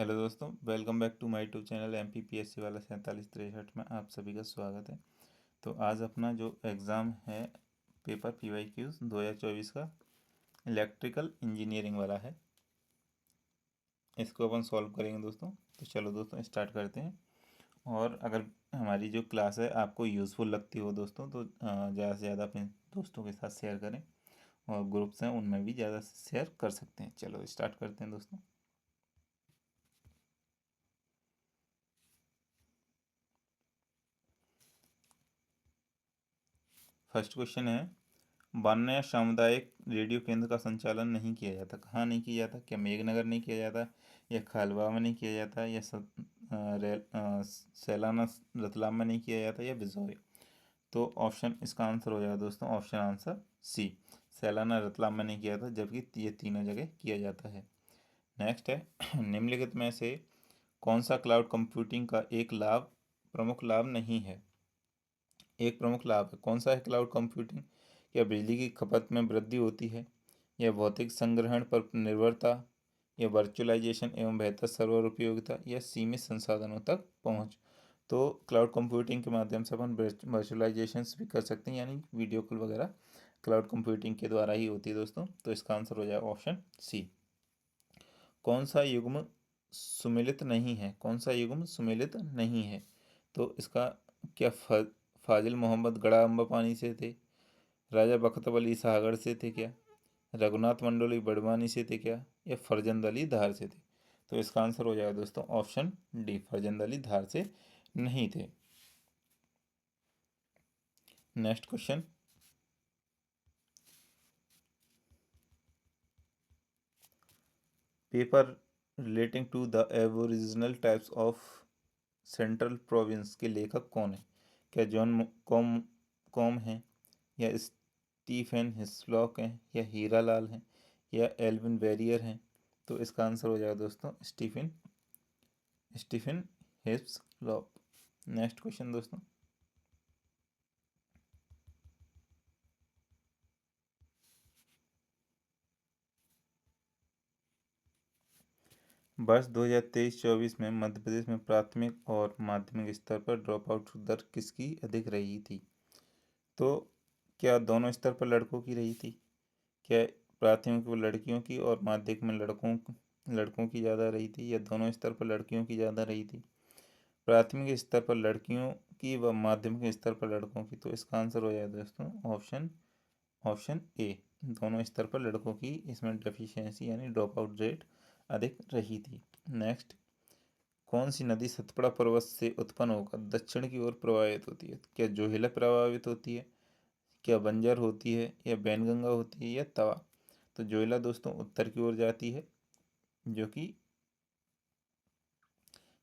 Hello दोस्तों, welcome back to my YouTube channel MPPSC वाला 4763 में आप सभी का स्वागत है। तो आज अपना जो एग्ज़ाम है पेपर PYQs 2024 का इलेक्ट्रिकल इंजीनियरिंग वाला है, इसको अपन सॉल्व करेंगे दोस्तों। तो चलो दोस्तों स्टार्ट करते हैं। और अगर हमारी जो क्लास है आपको यूज़फुल लगती हो दोस्तों तो ज़्यादा से ज़्यादा अपने दोस्तों के साथ शेयर करें, और ग्रुप्स हैं उनमें भी ज़्यादा शेयर कर सकते हैं। चलो स्टार्ट करते हैं दोस्तों। फर्स्ट क्वेश्चन है, बान्या सामुदायिक रेडियो केंद्र का संचालन नहीं किया जाता। कहाँ नहीं किया जाता? क्या मेघनगर नहीं किया जाता, या खालवा में नहीं किया जाता, या सैलाना रतलाम में नहीं किया जाता, या बिजौरी? तो ऑप्शन इसका आंसर हो जाएगा दोस्तों, option answer C, Sailana Ratlam में नहीं किया था, जबकि ये तीनों जगह किया जाता है। नेक्स्ट है, निम्नलिखित में से कौन सा क्लाउड कंप्यूटिंग का एक लाभ प्रमुख लाभ नहीं है? एक प्रमुख लाभ है, कौन सा है क्लाउड कंप्यूटिंग? या बिजली की खपत में वृद्धि होती है, या भौतिक संग्रहण पर निर्भरता, या वर्चुअलाइजेशन एवं बेहतर सर्वर उपयोगिता, या सीमित संसाधनों तक पहुंच? तो क्लाउड कंप्यूटिंग के माध्यम से अपन वर्चुअलाइजेशन भी कर सकते हैं, यानी वीडियो कॉल वगैरह क्लाउड कंप्यूटिंग के द्वारा ही होती है दोस्तों। तो इसका आंसर हो जाएगा ऑप्शन सी। कौन सा युग्म सुमेलित नहीं है? कौन सा युग्म सुमेलित नहीं है? तो इसका क्या फाजिल मोहम्मद गड़ा अम्बा पानी से थे, राजा बख्त अली साहगढ़ से थे क्या, रघुनाथ मंडोली बड़वानी से थे क्या, या फरजंद अली धार से थे? तो इसका आंसर हो जाएगा दोस्तों ऑप्शन डी, फरजंद अली धार से नहीं थे। Next question, paper relating to the aboriginal types of central province के लेखक कौन है? क्या जॉन कॉम कॉम है, या स्टीफन हिस्लॉक हैं, या हीरा लाल हैं, या एल्विन वेरियर हैं? तो इसका आंसर हो जाएगा दोस्तों Stephen Stephen Hislop. Next question दोस्तों, वर्ष 2023-24 में मध्य प्रदेश में प्राथमिक और माध्यमिक स्तर पर ड्रॉप आउट दर किसकी अधिक रही थी? तो क्या दोनों स्तर पर लड़कों की रही थी? क्या प्राथमिक में लड़कियों की और माध्यमिक में लड़कों की ज़्यादा रही थी, या दोनों स्तर पर लड़कियों की ज़्यादा रही थी? प्राथमिक स्तर पर लड़कियों की व माध्यमिक स्तर पर लड़कों की। तो इसका आंसर हो जाएगा दोस्तों ऑप्शन ऑप्शन ए, दोनों स्तर पर लड़कों की इसमें डेफिशिएंसी यानी ड्रॉप आउट रेट अधिक रही थी। नेक्स्ट, कौन सी नदी सतपुड़ा पर्वत से उत्पन्न होकर दक्षिण की ओर प्रवाहित होती है? क्या जोहिला प्रभावित होती है, क्या बंजर होती है, या बैनगंगा होती है, या तवा? तो जोहिला दोस्तों उत्तर की ओर जाती है, जो कि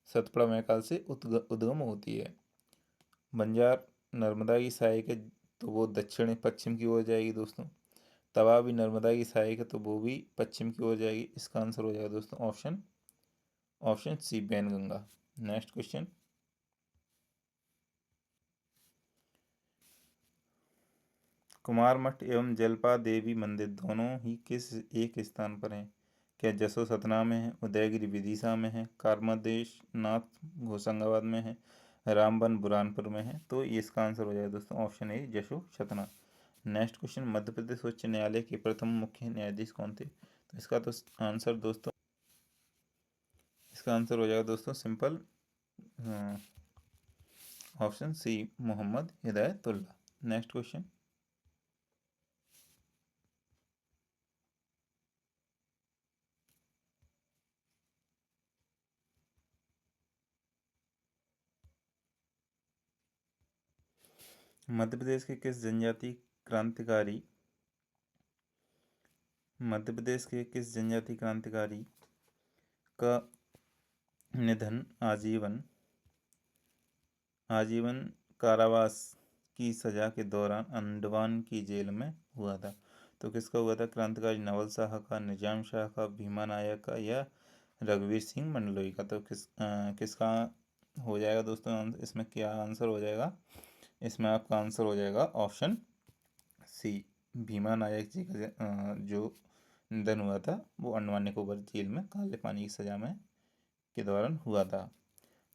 सतपुड़ा मैकाल से उद्गम होती है। बंजार नर्मदा की सहायक है, तो वो दक्षिण पश्चिम की ओर जाएगी दोस्तों। तवा भी नर्मदा की सहायक है, तो वो भी पश्चिम की ओर जाएगी। इसका आंसर हो जाएगा दोस्तों option option C, Bainganga. Next question, Kumar Math एवं जलपा देवी मंदिर दोनों ही किस एक स्थान पर हैं? क्या जसो सतना में है, उदयगिरी विदिशा में है, कारमदेश नाथ होशंगाबाद में है, रामबन बुरहानपुर में है? तो ये इसका आंसर हो जाएगा दोस्तों ऑप्शन ए, जसो सतना। नेक्स्ट क्वेश्चन, मध्य प्रदेश उच्च न्यायालय के प्रथम मुख्य न्यायाधीश कौन थे? तो इसका आंसर हो जाएगा दोस्तों simple, option C, Mohammad Hidayatullah. Next question, Madhya Pradesh के किस जनजाति क्रांतिकारी मध्य प्रदेश के किस जनजाति क्रांतिकारी का निधन आजीवन कारावास की सजा के दौरान अंडमान की जेल में हुआ था? तो किसका हुआ था? क्रांतिकारी नवल शाह का, निजाम शाह का, भीमा नायक का, या रघुवीर सिंह मंडलोई का? तो किसका हो जाएगा दोस्तों इसमें क्या आंसर हो जाएगा? इसमें आपका आंसर हो जाएगा ऑप्शन सी, भीमा नायक जी का जो निधन हुआ था वो अंडमान निकोबार जेल में काले पानी की सजा में के दौरान हुआ था।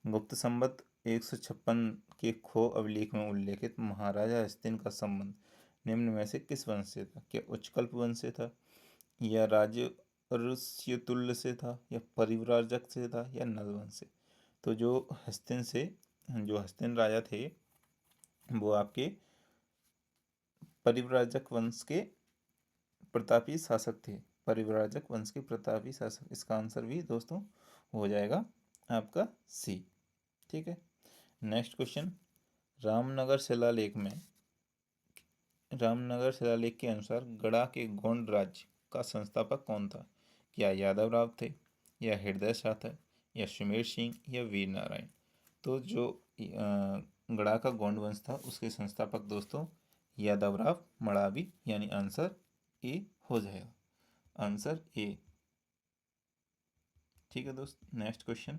गुप्त संवत 156 के खो अभिलेख में उल्लेखित महाराजा हस्तिन का संबंध निम्न में से किस वंश से था? क्या उच्चकल्प वंश से था, या राजर्षितुल्य से था, या परिव्राजक से था, या नल वंश से? तो जो हस्तिन राजा थे वो आपके परिव्राजक वंश के प्रतापी शासक थे। परिव्राजक वंश के प्रतापी शासक, इसका आंसर भी दोस्तों हो जाएगा आपका सी। ठीक है, नेक्स्ट क्वेश्चन। रामनगर शिलालेख के अनुसार गड़ा के गोंड राज्य का संस्थापक कौन था? क्या यादव राव थे, या हृदय शाह था, या सुमेर सिंह, या वीर नारायण? तो जो गड़ा का गोंड वंश था उसके संस्थापक दोस्तों यादव राव मड़ावी, यानी आंसर ए हो जाएगा, आंसर ए। ठीक है दोस्त, नेक्स्ट क्वेश्चन।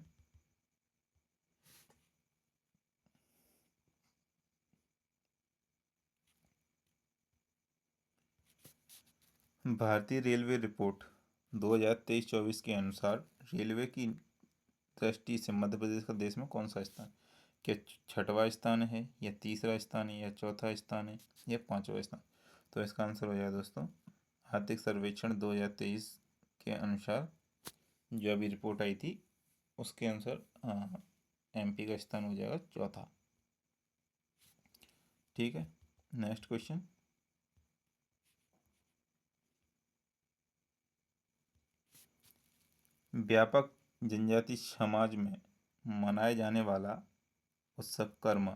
भारतीय रेलवे रिपोर्ट 2023-24 के अनुसार रेलवे की दृष्टि से मध्य प्रदेश का देश में कौन सा स्थान? क्या छठवां स्थान है, या तीसरा स्थान है, या चौथा स्थान है, या पांचवा स्थान? तो इसका आंसर हो जाएगा दोस्तों आर्थिक सर्वेक्षण 2023 के अनुसार जो अभी रिपोर्ट आई थी उसके अनुसार एमपी का स्थान हो जाएगा चौथा। ठीक है, नेक्स्ट क्वेश्चन। व्यापक जनजाति समाज में मनाए जाने वाला उत्सव कर्म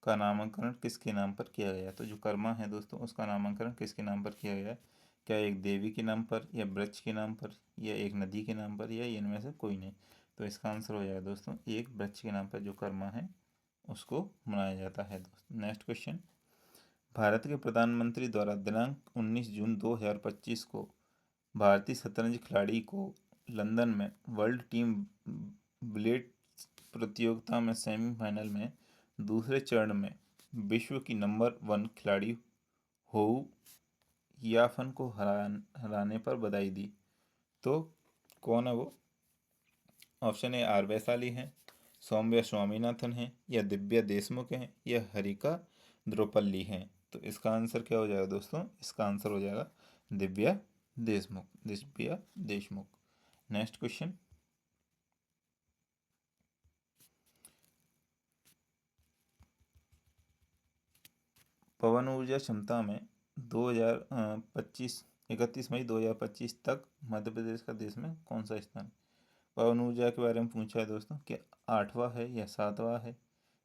का नामकरण किसके नाम पर किया गया? तो जो कर्मा है दोस्तों उसका नामकरण किसके नाम पर किया गया? क्या एक देवी के नाम पर, या वृक्ष के नाम पर, या एक नदी के नाम पर, या इनमें से कोई नहीं? तो इसका आंसर हो जाएगा दोस्तों एक वृक्ष के नाम पर जो कर्मा है उसको मनाया जाता है दोस्तों। Next question. भारत के प्रधानमंत्री द्वारा दिनांक 19 जून 2025 को भारतीय शतरंज खिलाड़ी को लंदन में वर्ल्ड टीम ब्लेड प्रतियोगिता में सेमीफाइनल में दूसरे चरण में विश्व की नंबर 1 खिलाड़ी होऊ याफन को हराने पर बधाई दी। तो कौन है वो? ऑप्शन ए आर वैशाली हैं, सौम्या स्वामीनाथन हैं, या दिव्या देशमुख हैं, या हरिका द्रौपदी हैं? तो इसका आंसर क्या हो जाएगा दोस्तों? इसका आंसर हो जाएगा दिव्या देशमुख। Next question. पवन ऊर्जा क्षमता में 2025 31 मई 2025 तक मध्य प्रदेश का देश में कौन सा स्थान? पवन ऊर्जा के बारे में पूछा है दोस्तों कि 8वां है, या 7वां है,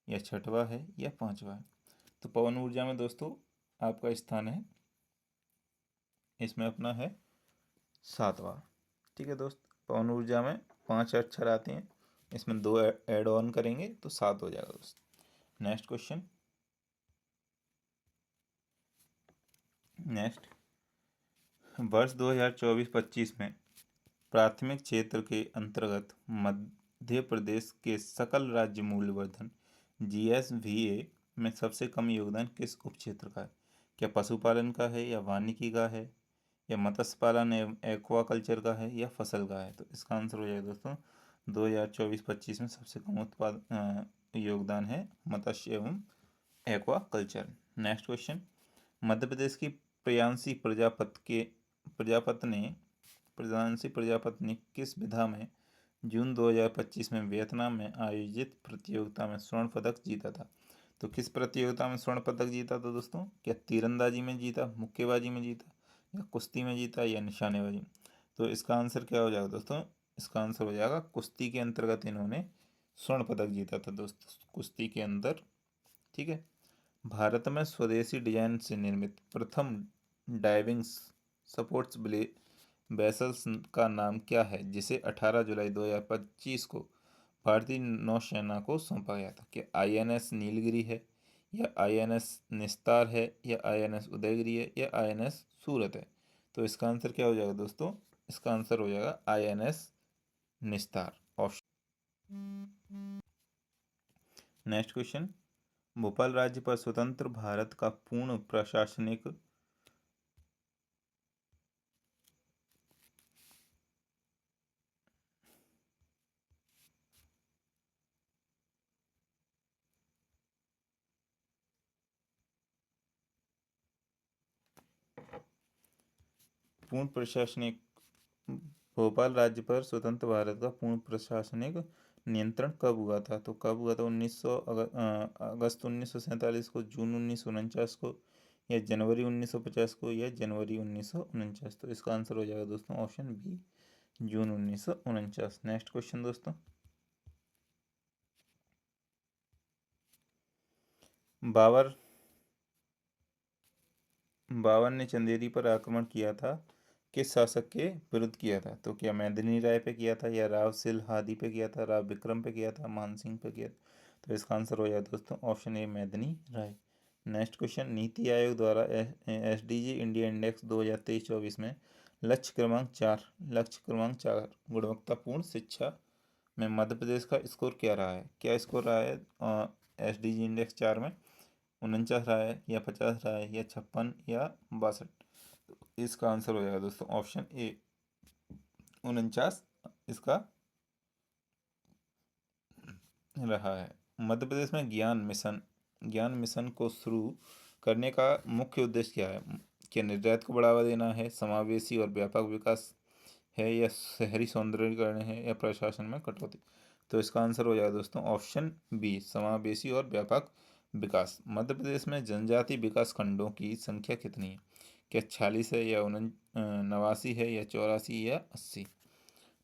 या 6वां है, या 5वां है? तो पवन ऊर्जा में दोस्तों आपका स्थान है इसमें अपना है 7वां। ठीक है दोस्त, पवन ऊर्जा में 5 अक्षर आते हैं, इसमें 2 ऐड ऑन करेंगे तो 7 हो जाएगा दोस्त। Next question. नेक्स्ट, वर्ष 2024-25 में प्राथमिक क्षेत्र के अंतर्गत मध्य प्रदेश के सकल राज्य मूल्यवर्धन GSVA में सबसे कम योगदान किस उपक्षेत्र का है? क्या पशुपालन का है, या वानिकी का है, या मत्स्य पालन एवं एक्वाकल्चर का है, या फसल का है? तो इसका आंसर हो जाएगा दोस्तों 2024-25 में सबसे कम योगदान है मत्स्य एवं aquaculture. Next question. Madhya Pradesh की प्रजापति ने किस विधा में जून 2025 में वियतनाम में आयोजित प्रतियोगिता में स्वर्ण पदक जीता था? तो किस प्रतियोगिता में स्वर्ण पदक जीता था दोस्तों? क्या तीरंदाजी में जीता, मुक्केबाजी में जीता, या कुश्ती में जीता, या निशानेबाजी? तो इसका आंसर क्या हो जाएगा दोस्तों? इसका आंसर हो जाएगा कुश्ती के अंतर्गत इन्होंने स्वर्ण पदक जीता था दोस्तों, कुश्ती के अंदर। ठीक है, भारत में स्वदेशी डिजाइन से निर्मित प्रथम डाइविंग सपोर्ट्स वेसल्स का नाम क्या है जिसे 18 जुलाई 2025 को भारतीय नौसेना को सौंपा गया था? क्या INS नीलगिरी है, या INS निस्तार है, या INS उदयगिरी है, या INS सूरत है? तो इसका आंसर क्या हो जाएगा दोस्तों? इसका आंसर हो जाएगा INS निस्तार ऑप्शन। Next question. भोपाल राज्य पर स्वतंत्र भारत का पूर्ण प्रशासनिक पूर्ण प्रशासनिक भोपाल राज्य पर स्वतंत्र भारत का पूर्ण प्रशासनिक नियंत्रण कब हुआ था? तो कब हुआ था? अगस्त 1947 को, जून 1949 को, या जनवरी 1950 को, या जनवरी 1949। तो इसका आंसर हो जाएगा दोस्तों ऑप्शन बी, जून 1949। नेक्स्ट क्वेश्चन दोस्तों, बाबर बाबर ने चंदेरी पर आक्रमण किया था, किस शासक के विरुद्ध किया था? तो क्या मेदिनी राय पे किया था, या राव सिलहादी पे किया था, राव विक्रम पे किया था, मान सिंह पे किया था? तो इसका आंसर हो जाए दोस्तों option A, Medini Rai. Next question, NITI Aayog द्वारा एसडीजी इंडिया इंडेक्स 2023-24 में लक्ष्य क्रमांक 4 गुणवत्तापूर्ण शिक्षा में मध्य प्रदेश का स्कोर क्या रहा है? क्या स्कोर रहा है एसडीजी इंडेक्स 4 में? 49 रहा है, या 50 रहा है, या 56, या 62? इसका आंसर हो जाएगा दोस्तों ऑप्शन ए, 49 इसका रहा है। मध्य प्रदेश में ज्ञान मिशन को शुरू करने का मुख्य उद्देश्य क्या है? क्या निर्यात को बढ़ावा देना है, समावेशी और व्यापक विकास है, या शहरी सौंदर्यीकरण है, या प्रशासन में कटौती? तो इसका आंसर हो जाएगा दोस्तों ऑप्शन बी, समावेशी और व्यापक विकास। मध्य प्रदेश में जनजाति विकास खंडों की संख्या कितनी है? क्या 46 है, या 89 है, या 84, या 80?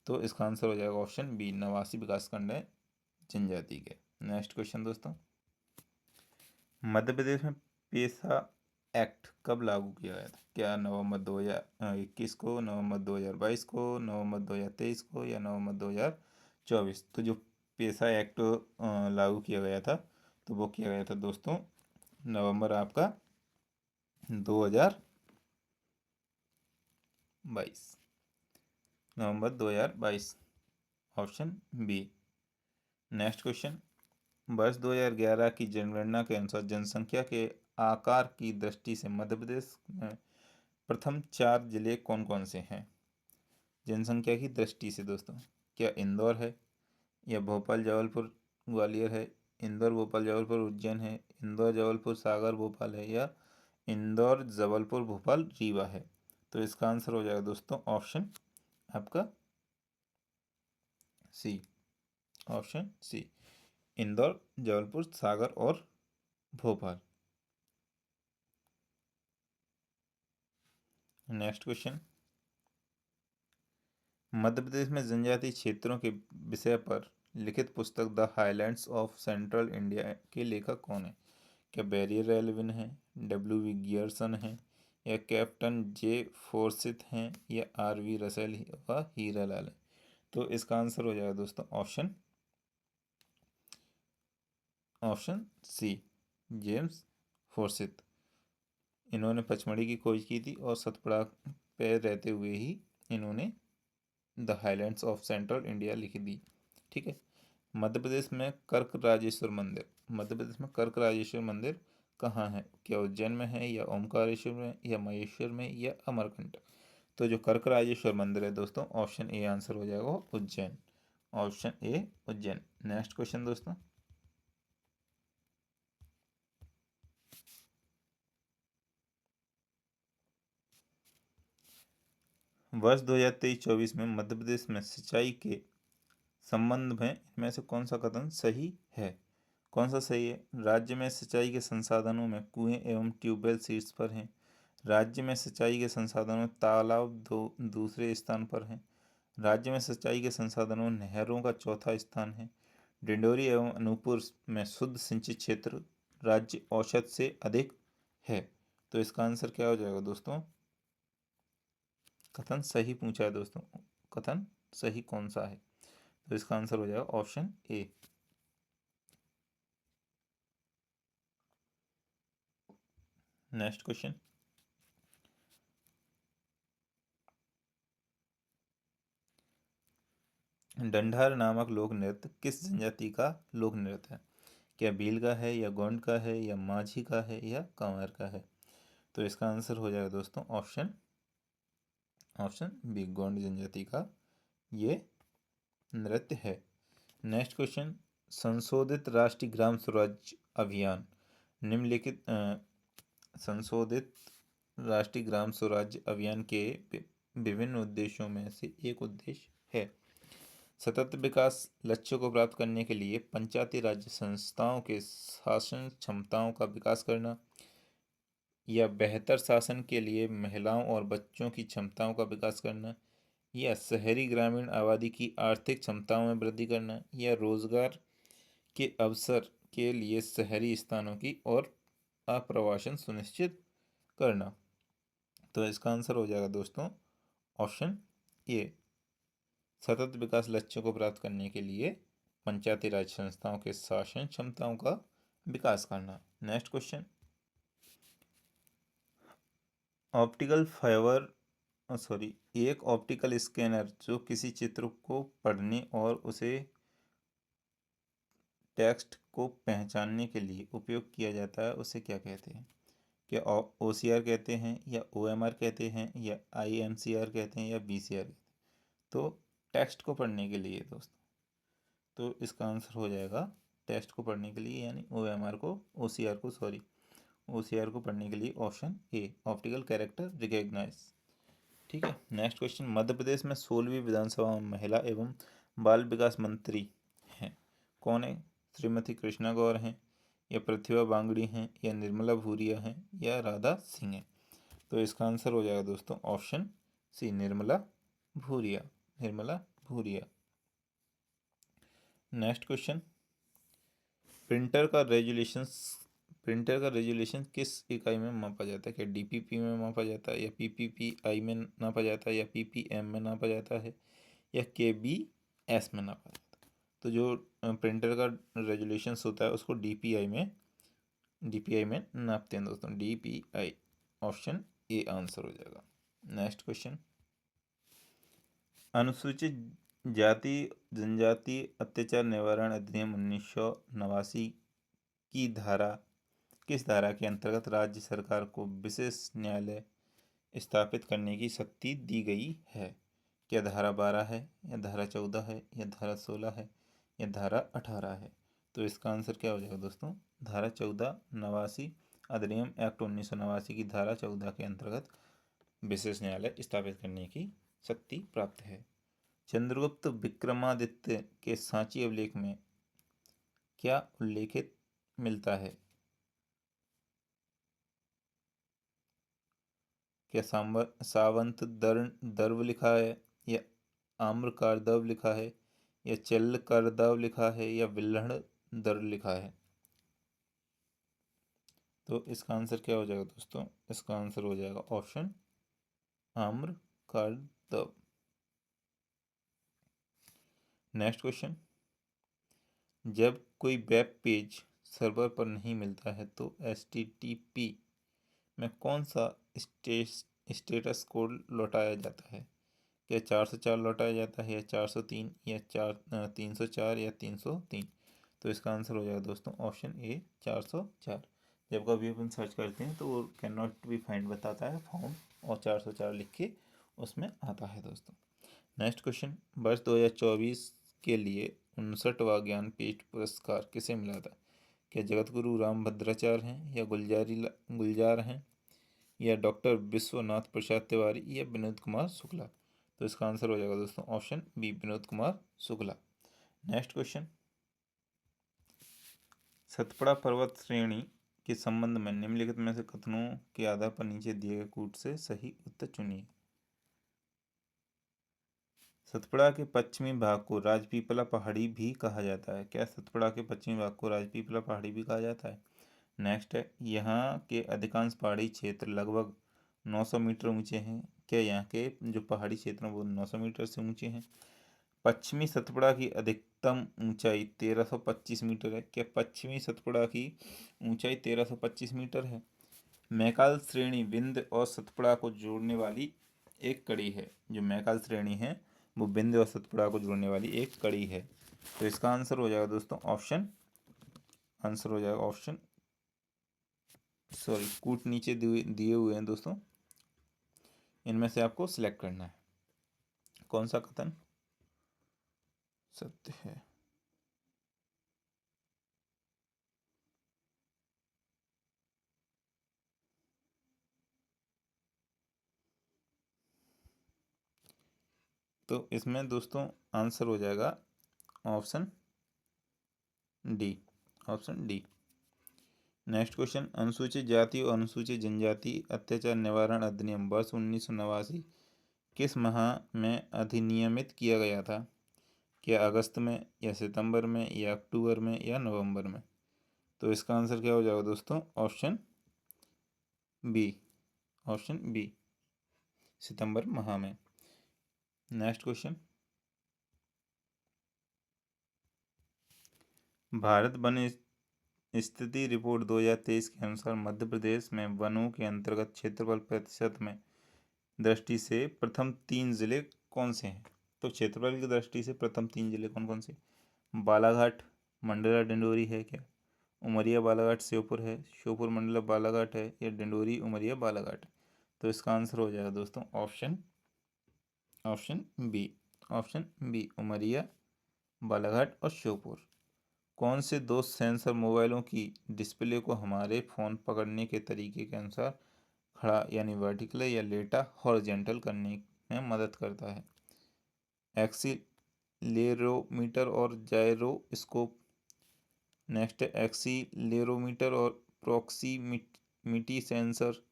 तो इसका आंसर हो जाएगा ऑप्शन बी, 89 विकास खंड है जनजाति के। नेक्स्ट क्वेश्चन दोस्तों, मध्य प्रदेश में पेशा एक्ट कब लागू किया गया था? क्या नवंबर 2021 को, नवंबर 2022 को, नवंबर 2023 को, या नवंबर 2024? तो जो पेशा एक्ट लागू किया गया था, तो वो किया गया था दोस्तों नवंबर आपका 2022, नवंबर 2022, ऑप्शन बी। नेक्स्ट क्वेश्चन, वर्ष 2011 की जनगणना के अनुसार जनसंख्या के आकार की दृष्टि से मध्य प्रदेश में प्रथम 4 जिले कौन कौन से हैं? जनसंख्या की दृष्टि से दोस्तों, क्या इंदौर है, या भोपाल जबलपुर ग्वालियर है, इंदौर भोपाल जबलपुर उज्जैन है, इंदौर जबलपुर सागर भोपाल है, या इंदौर जबलपुर भोपाल रीवा है? तो इसका आंसर हो जाएगा दोस्तों ऑप्शन आपका सी, ऑप्शन सी, इंदौर जबलपुर सागर और भोपाल। नेक्स्ट क्वेश्चन, मध्य प्रदेश में जनजातीय क्षेत्रों के विषय पर लिखित पुस्तक the highlands of central India के लेखक कौन है? क्या बैरियर एल्विन है, डब्ल्यू वी गियर्सन है, या कैप्टन जे फोर्सिथ हैं, या आर वी रसेल व हीरा लाल है? तो इसका आंसर हो जाएगा दोस्तों ऑप्शन सी, जेम्स फोर्सिथ। इन्होंने पचमढ़ी की खोज की थी, और सतपुड़ा पे रहते हुए ही इन्होंने the highlands of central India लिखी दी। ठीक है। मध्य प्रदेश में कर्क राजेश्वर मंदिर कहाँ है? क्या उज्जैन में है, या ओमकारेश्वर में, या महेश्वर में, या अमरकंटक? तो जो कर्क राजेश्वर मंदिर है दोस्तों, ऑप्शन ए आंसर हो जाएगा Ujjain, option A Ujjain. Next question दोस्तों, वर्ष 2023-24 में मध्य प्रदेश में सिंचाई के संबंध में इनमें से कौन सा कथन सही है? कौन सा सही है? राज्य में सिंचाई के संसाधनों में कुएं एवं ट्यूबवेल शीर्ष पर हैं। राज्य में सिंचाई के संसाधनों में तालाब दूसरे स्थान पर हैं। राज्य में सिंचाई के संसाधनों में नहरों का चौथा स्थान है। डिंडोरी एवं अनूपपुर में शुद्ध सिंचित क्षेत्र राज्य औसत से अधिक है। तो इसका आंसर क्या हो जाएगा दोस्तों? कथन सही पूछा है दोस्तों, कथन सही कौन सा है? तो इसका आंसर हो जाएगा ऑप्शन ए। नेक्स्ट क्वेश्चन, डंडार नामक लोक नृत्य किस जनजाति का लोक नृत्य है? क्या भील का है, या गोंड का है, या माझी का है, या कंवर का है? तो इसका आंसर हो जाएगा दोस्तों ऑप्शन बी, गोंड जनजाति का ये नृत्य है। नेक्स्ट क्वेश्चन, संशोधित राष्ट्रीय ग्राम स्वराज अभियान निम्नलिखित संशोधित राष्ट्रीय ग्राम स्वराज अभियान के विभिन्न उद्देश्यों में से एक उद्देश्य है। सतत विकास लक्ष्यों को प्राप्त करने के लिए पंचायती राज संस्थाओं के शासन क्षमताओं का विकास करना, या बेहतर शासन के लिए महिलाओं और बच्चों की क्षमताओं का विकास करना, या शहरी ग्रामीण आबादी की आर्थिक क्षमताओं में वृद्धि करना, या रोजगार के अवसर के लिए शहरी स्थानों की और आप्रवासन सुनिश्चित करना। तो इसका आंसर हो जाएगा दोस्तों ऑप्शन ए, सतत विकास लक्ष्यों को प्राप्त करने के लिए पंचायती राज संस्थाओं के शासन क्षमताओं का विकास करना। नेक्स्ट क्वेश्चन, ऑप्टिकल फाइबर एक ऑप्टिकल स्कैनर जो किसी चित्र को पढ़ने और उसे टेक्स्ट को पहचानने के लिए उपयोग किया जाता है उसे क्या कहते हैं? क्या OCR कहते हैं, या OMR कहते हैं, या IMCR कहते हैं, या BCR? तो टेक्स्ट को पढ़ने के लिए दोस्तों, तो इसका आंसर हो जाएगा टेक्स्ट को पढ़ने के लिए यानी OCR को पढ़ने के लिए option A, optical character recognise. ठीक है। नेक्स्ट क्वेश्चन, मध्य प्रदेश में 16वीं विधानसभा में महिला एवं बाल विकास मंत्री हैं, कौन है? श्रीमती कृष्णा गौर हैं, या प्रतिभा बांगड़ी हैं, या निर्मला भूरिया हैं, या राधा सिंह हैं? तो इसका आंसर हो जाएगा दोस्तों option C, Nirmala Bhuria. Next question, printer का रेजुलेशन किस इकाई में मापा जाता है? क्या DPP में मापा जाता है, या PPPI में नापा जाता है, या PPM में नापा जाता है, या KBS में नापा जाता है? तो जो प्रिंटर का रेजुलेशन होता है उसको DPI में नापते हैं दोस्तों, DPI। ऑप्शन ए आंसर हो जाएगा। नेक्स्ट क्वेश्चन, अनुसूचित जाति जनजाति अत्याचार निवारण अधिनियम 1989 की किस धारा के अंतर्गत राज्य सरकार को विशेष न्यायालय स्थापित करने की शक्ति दी गई है? क्या धारा 12 है, या धारा 14 है, या धारा 16 है, या धारा 18 है? तो इसका आंसर क्या हो जाएगा दोस्तों? धारा 14, 89 अधिनियम एक्ट 1989 की धारा 14 के अंतर्गत विशेष न्यायालय स्थापित करने की शक्ति प्राप्त है। चंद्रगुप्त विक्रमादित्य के सांची अभिलेख में क्या उल्लेखित मिलता है? क्या सावंत दर्व लिखा है, या आम्रकारदव लिखा है, या चल्लकारदव लिखा है, या विल्हण दर्व लिखा है? तो इसका आंसर क्या हो जाएगा दोस्तों? इसका आंसर हो जाएगा ऑप्शन आम्रकारदव। नेक्स्ट क्वेश्चन, जब कोई वेब पेज सर्वर पर नहीं मिलता है तो HTTP में कौन सा स्टेटस कोड लौटाया जाता है? क्या 404 लौटाया जाता है, या 403, या 304, या 303? तो इसका आंसर हो जाएगा दोस्तों ऑप्शन ए, 404। जब कभी अपन सर्च करते हैं तो वो कैन नॉट बी फाइंड बताता है फाउंड, और 404 लिख के उसमें आता है दोस्तों। नेक्स्ट क्वेश्चन, वर्ष 2024 के लिए 59वां ज्ञानपीठ पुरस्कार किसे मिला था? क्या जगतगुरु रामभद्राचार्य हैं, या गुलजार हैं, या डॉक्टर विश्वनाथ प्रसाद तिवारी, या विनोद कुमार शुक्ला? तो इसका आंसर हो जाएगा दोस्तों option B, Vinod Kumar Shukla. Next question, Satpura पर्वत श्रेणी के संबंध में निम्नलिखित में से कथनों के आधार पर नीचे दिए गए कूट से सही उत्तर चुनिए। सतपुड़ा के पश्चिमी भाग को राजपीपला पहाड़ी भी कहा जाता है। क्या सतपुड़ा के पश्चिमी भाग को राजपीपला पहाड़ी भी कहा जाता है? नेक्स्ट है, यहाँ के अधिकांश पहाड़ी क्षेत्र लगभग 900 मीटर ऊंचे हैं। क्या यहाँ के जो पहाड़ी क्षेत्र हैं वो 900 मीटर से ऊंचे हैं? पश्चिमी सतपुड़ा की अधिकतम ऊंचाई 1325 मीटर है। क्या पश्चिमी सतपुड़ा की ऊंचाई 1325 मीटर है? मैकाल श्रेणी विंध्य और सतपुड़ा को जोड़ने वाली एक कड़ी है। जो मैकाल श्रेणी है वो विंध्य और सतपुड़ा को जोड़ने वाली एक कड़ी है। तो इसका आंसर हो जाएगा दोस्तों ऑप्शन कूट नीचे दिए हुए हैं दोस्तों, इनमें से आपको सिलेक्ट करना है कौन सा कथन सत्य है। तो इसमें दोस्तों आंसर हो जाएगा option D, option D. Next question, अनुसूचित जाति और अनुसूचित जनजाति अत्याचार निवारण अधिनियम वर्ष 1989 किस माह में अधिनियमित किया गया था? क्या अगस्त में, या सितंबर में, या अक्टूबर में, या नवंबर में? तो इसका आंसर क्या हो जाएगा दोस्तों? ऑप्शन बी, ऑप्शन बी, सितंबर माह में। नेक्स्ट क्वेश्चन, भारत वन स्थिति रिपोर्ट 2023 के अनुसार मध्य प्रदेश में वनों के अंतर्गत क्षेत्रफल प्रतिशत में दृष्टि से प्रथम 3 जिले कौन से हैं? तो क्षेत्रफल की दृष्टि से प्रथम 3 जिले कौन कौन से? बालाघाट, मंडला, डिंडोरी है क्या? उमरिया, बालाघाट, श्योपुर है, श्योपुर, मंडला, बालाघाट है, या डिंडोरी, उमरिया, बालाघाट? तो इसका आंसर हो जाएगा दोस्तों option B, option B, Umaria, Balaghat और श्योपुर। कौन से दो सेंसर मोबाइलों की डिस्प्ले को हमारे फ़ोन पकड़ने के तरीके के अनुसार खड़ा यानी वर्टिकल या लेटा हॉरिजेंटल करने में मदद करता है? एक्सीलेरोमीटर और जायरोस्कोप। नेक्स्ट है एक्सीलेरोमीटर और प्रॉक्सिमिटी सेंसर,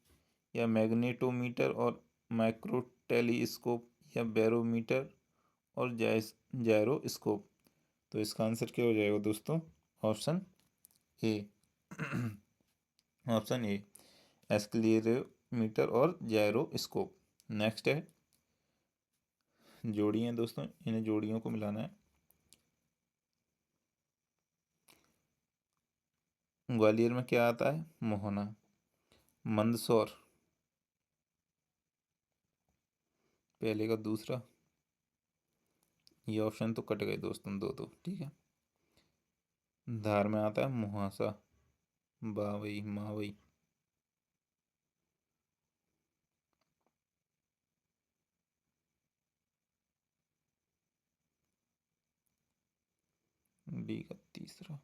या मैग्नेटोमीटर और माइक्रोटेलीस्कोप, या बैरोमीटर और जायरोस्कोप? तो इसका आंसर क्या हो जाएगा दोस्तों? Option A, option A, accelerometer और जायरोस्कोप। नेक्स्ट है जोड़ी हैं दोस्तों, इन्हें जोड़ियों को मिलाना है। ग्वालियर में क्या आता है? मोहना। मंदसौर, पहले का दूसरा, ये ऑप्शन तो कट गए दोस्तों, दो दो, ठीक है। धार में आता है मुहासा, बावई, मावई। डी का तीसरा।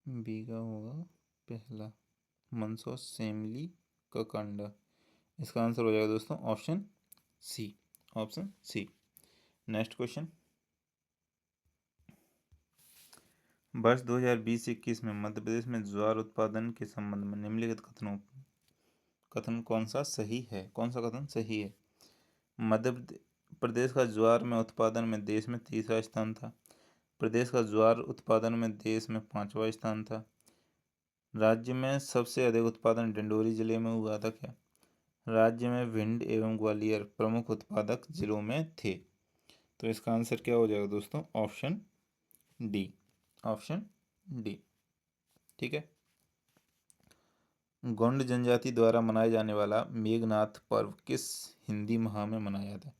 बी का होगा पहला, मंदसौर, सेमली का कांडा। इसका आंसर हो जाएगा दोस्तों option C, option C. Next question, वर्ष 2020-21 में मध्य प्रदेश में ज्वार उत्पादन के संबंध में निम्नलिखित कथन कौन सा सही है? कौन सा कथन सही है? मध्य प्रदेश का ज्वार में उत्पादन में देश में तीसरा स्थान था। प्रदेश का ज्वार उत्पादन में देश में 5वां स्थान था। राज्य में सबसे अधिक उत्पादन डिंडोरी जिले में हुआ था क्या? राज्य में भिंड एवं ग्वालियर प्रमुख उत्पादक जिलों में थे। तो इसका आंसर क्या हो जाएगा दोस्तों? ऑप्शन डी, ऑप्शन डी, ठीक है। गोंड जनजाति द्वारा मनाया जाने वाला मेघनाथ पर्व किस हिंदी माह में मनाया जाता है?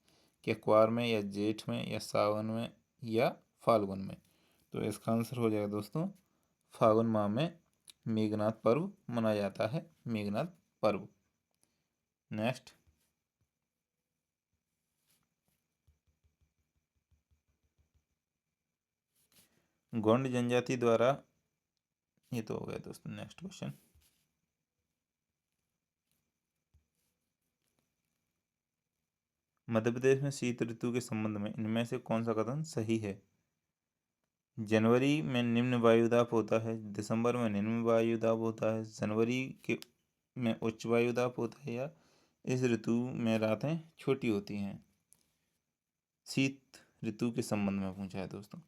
क्या क्वार में, या जेठ में, या सावन में, या फाल्गुन में? तो इसका आंसर हो जाएगा दोस्तों फाल्गुन माह में मेघनाथ पर्व मनाया जाता है, मेघनाथ पर्व। नेक्स्ट, गोंड जनजाति द्वारा, ये तो हो गया दोस्तों। नेक्स्ट क्वेश्चन, मध्य प्रदेश में शीत ऋतु के संबंध में इनमें से कौन सा कथन सही है? जनवरी में निम्न वायुदाब होता है, दिसंबर में निम्न वायुदाब होता है, जनवरी के में उच्च वायुदाब होता है, या इस ऋतु में रातें छोटी होती हैं? शीत ऋतु के संबंध में पूछा है दोस्तों,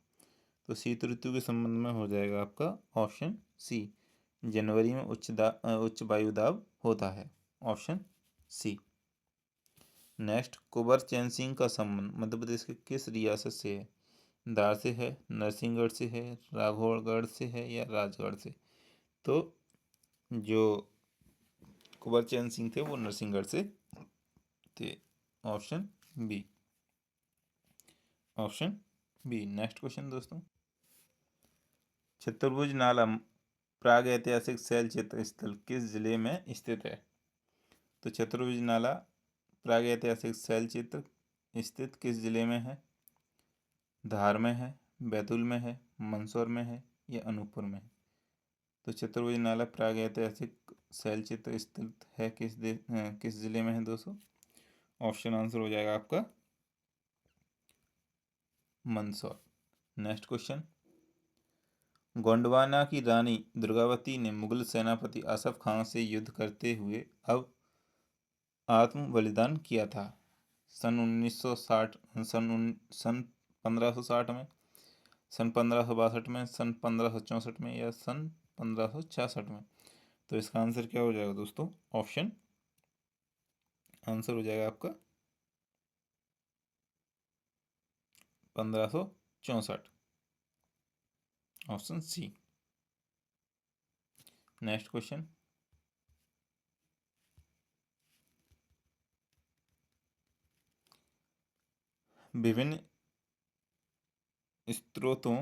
तो शीत ऋतु के संबंध में हो जाएगा आपका ऑप्शन सी, जनवरी में उच्च वायुदाब होता है, ऑप्शन सी। नेक्स्ट, कुंवर चैन सिंह का संबंध मध्य प्रदेश के किस रियासत से है? दार से है, नरसिंहगढ़ से है, राघौड़गढ़ से है, या राजगढ़ से? तो जो कुंवर चैन सिंह थे वो नरसिंहगढ़ से थे, option B, option B. Next question दोस्तों, चतुर्भुज नाला प्राग ऐतिहासिक शैल चित्र स्थल किस जिले में स्थित है? तो चतुर्भुज नाला प्राग ऐतिहासिक शैल चित्र स्थित किस जिले में है? धार में है, बैतूल में है, मंदसौर में है, या अनूपपुर में है? तो चतुर्भुज नाला प्रागैतिहासिक शैल चित्र स्थित है किस जिले में है दोस्तों? ऑप्शन आंसर हो जाएगा आपका मंदसौर। नेक्स्ट क्वेश्चन, गोंडवाना की रानी दुर्गावती ने मुगल सेनापति असफ खान से युद्ध करते हुए अब आत्म बलिदान किया था। सन 1960, सन 1560 में, सन 1562 में, सन 1564 में या सन 1566 में? तो इसका आंसर क्या हो जाएगा दोस्तों? ऑप्शन आंसर हो जाएगा आपका 1564, ऑप्शन सी। नेक्स्ट क्वेश्चन, विभिन्न स्रोतों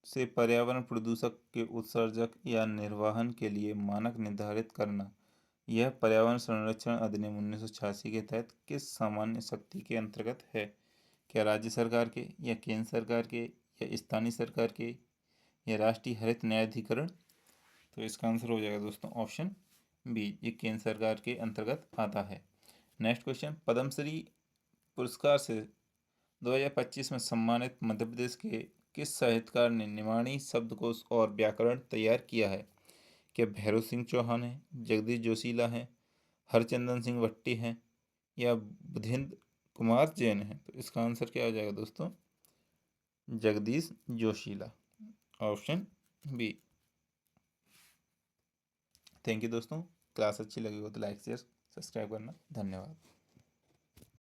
से पर्यावरण प्रदूषक के उत्सर्जक या निर्वहन के लिए मानक निर्धारित करना, यह पर्यावरण संरक्षण अधिनियम 1986 के तहत किस सामान्य शक्ति के अंतर्गत है? क्या राज्य सरकार के, या केंद्र सरकार के, या स्थानीय सरकार के, या राष्ट्रीय हरित न्यायाधिकरण? तो इसका आंसर हो जाएगा दोस्तों ऑप्शन बी, ये केंद्र सरकार के अंतर्गत आता है। नेक्स्ट क्वेश्चन, पद्मश्री पुरस्कार से 2025 में सम्मानित मध्य प्रदेश के किस साहित्यकार ने निमाणी शब्दकोश और व्याकरण तैयार किया है? क्या भैरव सिंह चौहान है, जगदीश जोशीला है, हरचंदन सिंह भट्टी हैं, या बुधेंद्र कुमार जैन है? तो इसका आंसर क्या हो जाएगा दोस्तों? जगदीश जोशीला, ऑप्शन बी। थैंक यू दोस्तों, क्लास अच्छी लगी हो तो लाइक शेयर सब्सक्राइब करना। धन्यवाद।